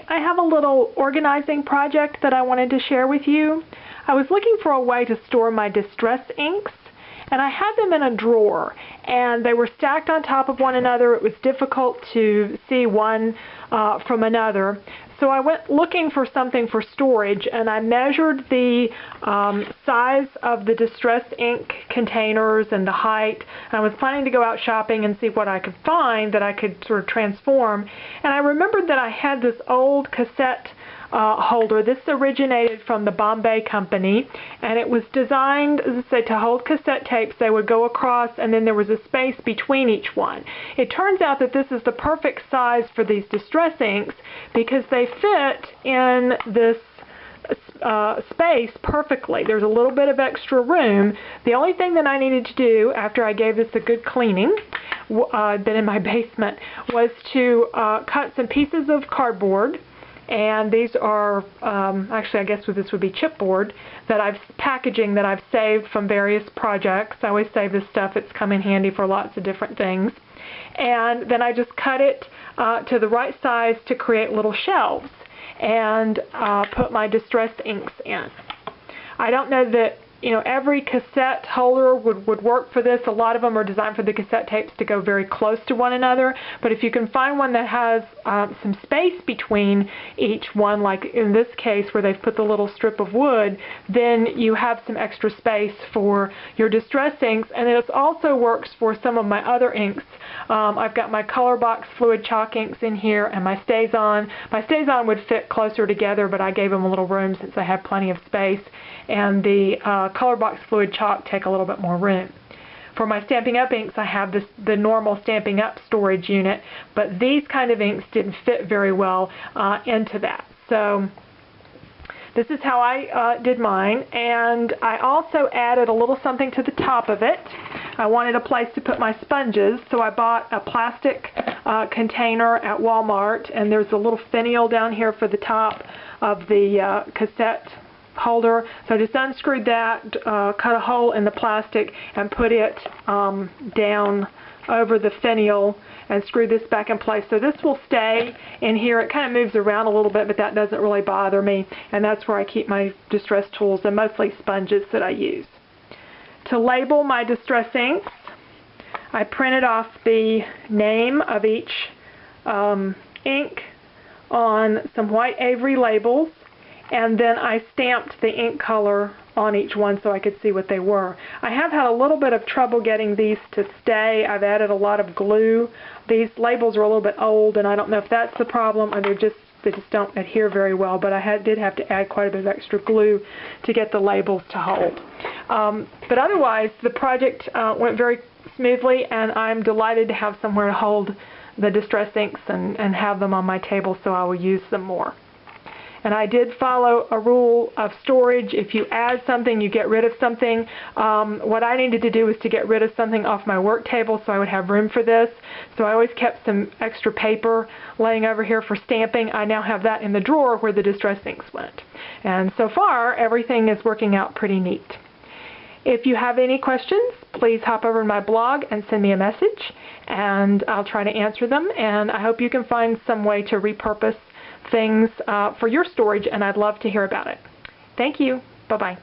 I have a little organizing project that I wanted to share with you. I was looking for a way to store my distress inks, and I had them in a drawer, and they were stacked on top of one another. It was difficult to see one from another. So I went looking for something for storage, and I measured the size of the distress ink containers and the height. I was planning to go out shopping and see what I could find that I could sort of transform. And I remembered that I had this old cassette holder. This originated from the Bombay Company, and it was designed, as I say, to hold cassette tapes. They would go across, and then there was a space between each one. It turns out that this is the perfect size for these distress inks because they fit in this space perfectly. There's a little bit of extra room. The only thing that I needed to do after I gave this a good cleaning, been in my basement, was to cut some pieces of cardboard. And these are, actually I guess this would be chipboard, packaging that I've saved from various projects. I always save this stuff. It's come in handy for lots of different things. And then I just cut it to the right size to create little shelves and put my distressed inks in. I don't know that every cassette holder would work for this. A lot of them are designed for the cassette tapes to go very close to one another, but if you can find one that has some space between each one, like in this case where they've put the little strip of wood, then you have some extra space for your distress inks. And it also works for some of my other inks. I've got my Colorbox fluid chalk inks in here and my StazOn. My StazOn would fit closer together, but I gave them a little room since I had plenty of space. And the Colorbox fluid chalk take a little bit more room. For my Stampin' Up! Inks, I have the normal Stampin' Up! Storage unit, but these kind of inks didn't fit very well into that. So this is how I did mine, and I also added a little something to the top of it. I wanted a place to put my sponges, so I bought a plastic container at Walmart, and there's a little finial down here for the top of the cassette holder. So I just unscrewed that, cut a hole in the plastic, and put it down over the finial and screw this back in place. So this will stay in here. It kind of moves around a little bit, but that doesn't really bother me, and that's where I keep my distress tools and mostly sponges that I use. To label my distress inks, I printed off the name of each ink on some white Avery labels, and then I stamped the ink color on each one so I could see what they were. I have had a little bit of trouble getting these to stay. I've added a lot of glue. These labels are a little bit old, and I don't know if that's the problem or they just don't adhere very well, but I did have to add quite a bit of extra glue to get the labels to hold. But otherwise, the project went very smoothly, and I'm delighted to have somewhere to hold the distress inks and have them on my table, so I will use them more. And I did follow a rule of storage. If you add something, you get rid of something. What I needed to do was to get rid of something off my work table so I would have room for this. So I always kept some extra paper laying over here for stamping. I now have that in the drawer where the distress inks went. And so far, everything is working out pretty neat. If you have any questions, please hop over to my blog and send me a message, and I'll try to answer them. And I hope you can find some way to repurpose things for your storage, and I'd love to hear about it. Thank you. Bye-bye.